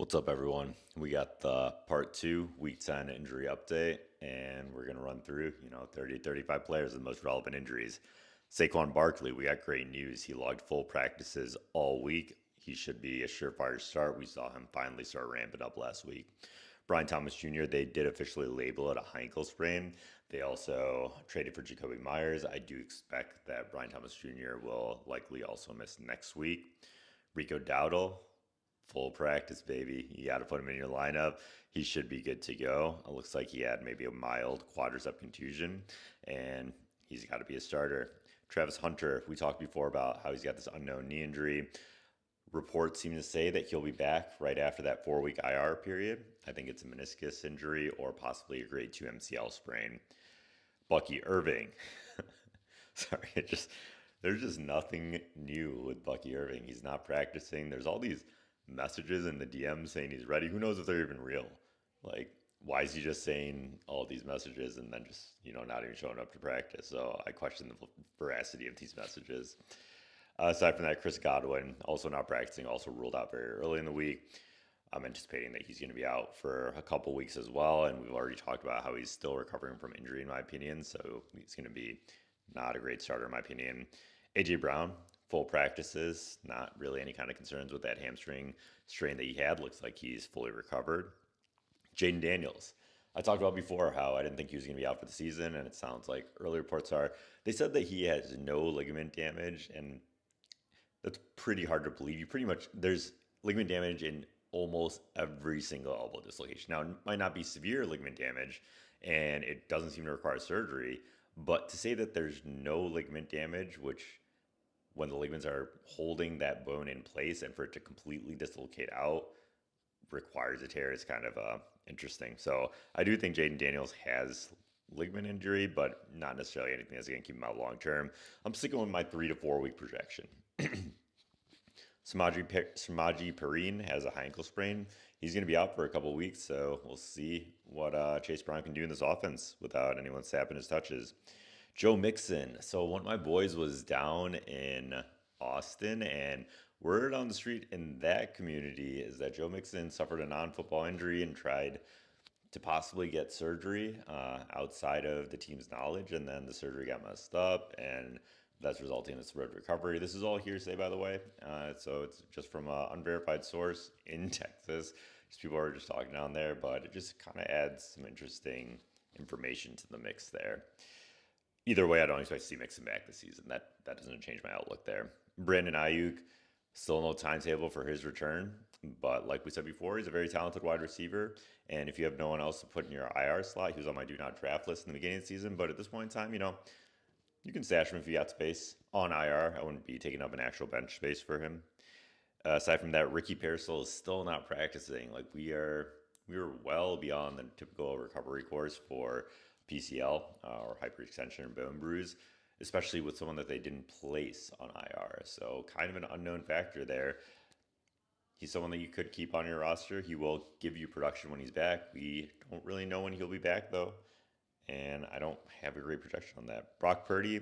What's up, everyone? We got the part two, week 10 injury update, and we're going to run through, 30, 35 players with the most relevant injuries. Saquon Barkley, we got great news. He logged full practices all week. He should be a surefire start. We saw him finally start ramping up last week. Brian Thomas Jr., they did officially label it a high ankle sprain. They also traded for Jacoby Myers. I do expect that Brian Thomas Jr. will likely also miss next week. Rico Dowdle, full practice, baby. You got to put him in your lineup. He should be good to go. It looks like he had maybe a mild quadricep contusion, and he's got to be a starter. Travis Hunter, we talked before about how he's got this unknown knee injury. Reports seem to say that he'll be back right after that 4-week IR period. I think it's a meniscus injury or possibly a grade 2 MCL sprain. Bucky Irving. Sorry, there's just nothing new with Bucky Irving. He's not practicing. There's all these messages in the DM saying he's ready. Who knows if they're even real? Like, why is he just saying all these messages and then just, not even showing up to practice? So I question the veracity of these messages. Aside from that, Chris Godwin, also not practicing, also ruled out very early in the week. I'm anticipating that he's going to be out for a couple weeks as well. And we've already talked about how he's still recovering from injury, in my opinion. So he's going to be not a great starter, in my opinion. A.J. Brown, full practices, not really any kind of concerns with that hamstring strain that he had. Looks like he's fully recovered. Jayden Daniels, I talked about before how I didn't think he was going to be out for the season, and it sounds like early reports are they said that he has no ligament damage, and that's pretty hard to believe. You pretty much there's ligament damage in almost every single elbow dislocation. Now, it might not be severe ligament damage, and it doesn't seem to require surgery, but to say that there's no ligament damage, which when the ligaments are holding that bone in place and for it to completely dislocate out requires a tear is kind of interesting. So I do think Jayden Daniels has ligament injury, but not necessarily anything that's going to keep him out long term. I'm sticking with my 3 to 4 week projection. Samaje Perine has a high ankle sprain. He's going to be out for a couple weeks, so we'll see what Chase Brown can do in this offense without anyone sapping his touches. Joe Mixon. So one of my boys was down in Austin, and word on the street in that community is that Joe Mixon suffered a non-football injury and tried to possibly get surgery outside of the team's knowledge, and then the surgery got messed up, and that's resulting in this road recovery. This is all hearsay, by the way, so it's just from an unverified source in Texas. Just people are just talking down there, but it just kind of adds some interesting information to the mix there. Either way, I don't expect to see Mixon back this season. That doesn't change my outlook there. Brandon Aiyuk, still no timetable for his return, but like we said before, he's a very talented wide receiver. And if you have no one else to put in your IR slot, he was on my do not draft list in the beginning of the season. But at this point in time, you can stash him if you got space on IR. I wouldn't be taking up an actual bench space for him. Aside from that, Ricky Pearsall is still not practicing. Like we are well beyond the typical recovery course for PCL or hyperextension and bone bruise, especially with someone that they didn't place on IR. So kind of an unknown factor there. He's someone that you could keep on your roster. He will give you production when he's back. We don't really know when he'll be back though, and I don't have a great projection on that. Brock Purdy,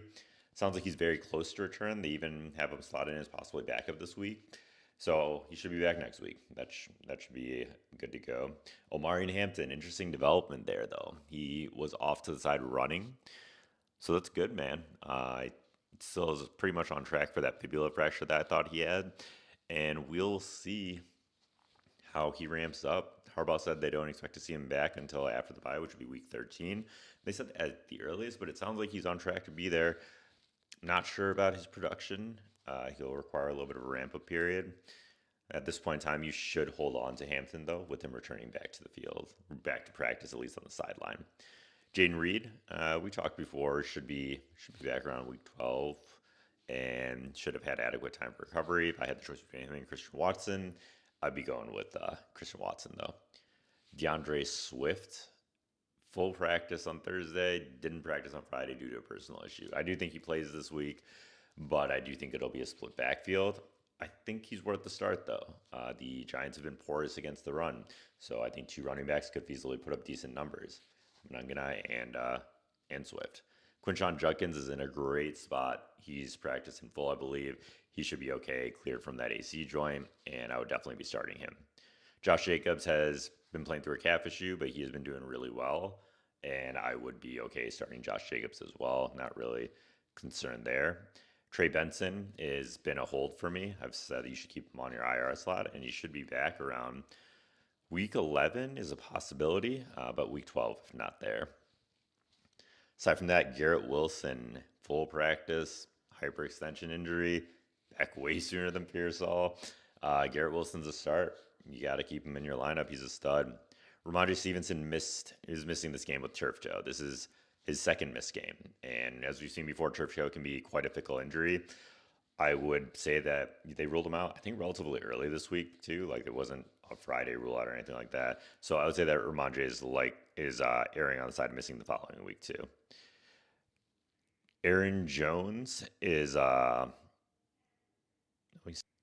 sounds like he's very close to return. They even have him slotted in as possibly backup this week. So he should be back next week. That should be good to go. Omarion Hampton, interesting development there, though. He was off to the side running. So that's good, man. Still is pretty much on track for that fibula fracture that I thought he had. And we'll see how he ramps up. Harbaugh said they don't expect to see him back until after the bye, which would be week 13. They said at the earliest, but it sounds like he's on track to be there. Not sure about his production. He'll require a little bit of a ramp-up period. At this point in time, you should hold on to Hampton, though, with him returning back to the field, back to practice, at least on the sideline. Jayden Reed, we talked before, should be back around week 12 and should have had adequate time for recovery. If I had the choice between him and Christian Watson, I'd be going with Christian Watson, though. DeAndre Swift, full practice on Thursday, didn't practice on Friday due to a personal issue. I do think he plays this week, but I do think it'll be a split backfield. I think he's worth the start, though. The Giants have been porous against the run, so I think 2 running backs could feasibly put up decent numbers. Mnangagwa and Swift. Quinshon Judkins is in a great spot. He's practiced in full, I believe. He should be okay, cleared from that AC joint, and I would definitely be starting him. Josh Jacobs has been playing through a calf issue, but he has been doing really well. And I would be okay starting Josh Jacobs as well. Not really concerned there. Trey Benson has been a hold for me. I've said you should keep him on your IR slot, and he should be back around week 11 is a possibility, but week 12 if not there. Aside from that, Garrett Wilson, full practice, hyperextension injury, back way sooner than Pearsall. Garrett Wilson's a start. You got to keep him in your lineup. He's a stud. Rhamondre Stevenson is missing this game with turf toe. This is his second missed game, and as we've seen before, turf toe can be quite a fickle injury. I would say that they ruled him out, I think, relatively early this week too. Like it wasn't a Friday rule out or anything like that. So I would say that Rhamondre is erring on the side of missing the following week too. Aaron Jones is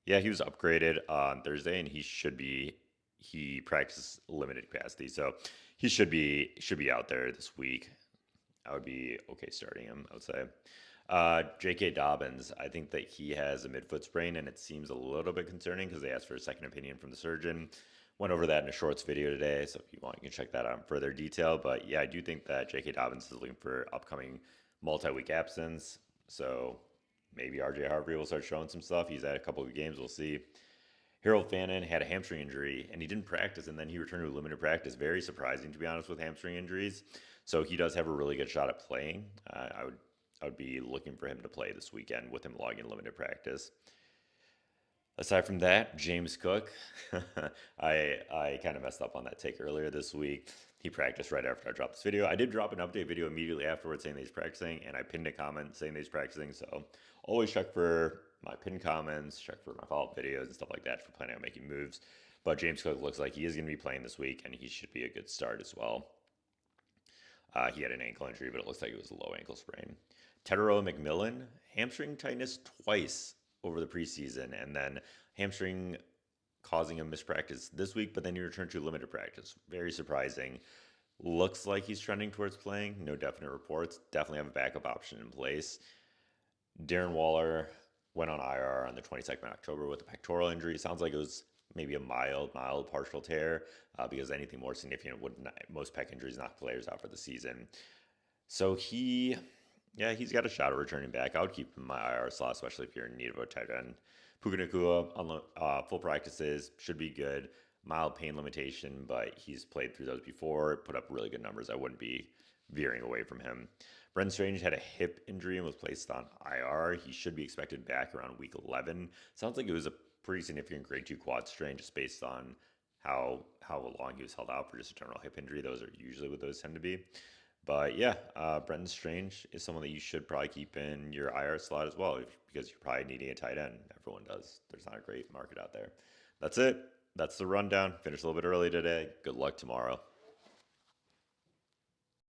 yeah, he was upgraded on Thursday, and he practiced limited capacity, so he should be out there this week. I would be okay starting him, I would say. J.K. Dobbins, I think that he has a midfoot sprain, and it seems a little bit concerning because they asked for a second opinion from the surgeon. Went over that in a shorts video today, so if you want, you can check that out in further detail. But yeah, I do think that J.K. Dobbins is looking for upcoming multi-week absence, so maybe RJ Harvey will start showing some stuff. He's had a couple of games, we'll see. Harold Fannin had a hamstring injury, and he didn't practice, and then he returned to limited practice. Very surprising, to be honest, with hamstring injuries. So he does have a really good shot at playing. I would be looking for him to play this weekend with him logging limited practice. Aside from that, James Cook, I kind of messed up on that take earlier this week. He practiced right after I dropped this video. I did drop an update video immediately afterwards saying that he's practicing, and I pinned a comment saying that he's practicing. So always check for my pinned comments, check for my follow-up videos and stuff like that if you're planning on making moves. But James Cook looks like he is going to be playing this week, and he should be a good start as well. He had an ankle injury, but it looks like it was a low ankle sprain. Tetairoa McMillan, hamstring tightness twice over the preseason, and then hamstring causing a mispractice this week, but then he returned to limited practice. Very surprising. Looks like he's trending towards playing. No definite reports. Definitely have a backup option in place. Darren Waller went on IR on the 22nd of October with a pectoral injury. Sounds like it was maybe a mild partial tear, because anything more significant would not, most pec injuries knock players out for the season. So he's got a shot at returning back. I would keep him in my IR slot, especially if you're in need of a tight end. Puka Nacua on full practices should be good. Mild pain limitation, but he's played through those before, put up really good numbers. I wouldn't be veering away from him. Brenton Strange had a hip injury and was placed on IR. He should be expected back around week 11. Sounds like it was a pretty significant grade 2 quad strain just based on how long he was held out for just a general hip injury. Those are usually what those tend to be. But yeah, Brenton Strange is someone that you should probably keep in your IR slot as well, because you're probably needing a tight end. Everyone does. There's not a great market out there. That's it. That's the rundown. Finished a little bit early today. Good luck tomorrow.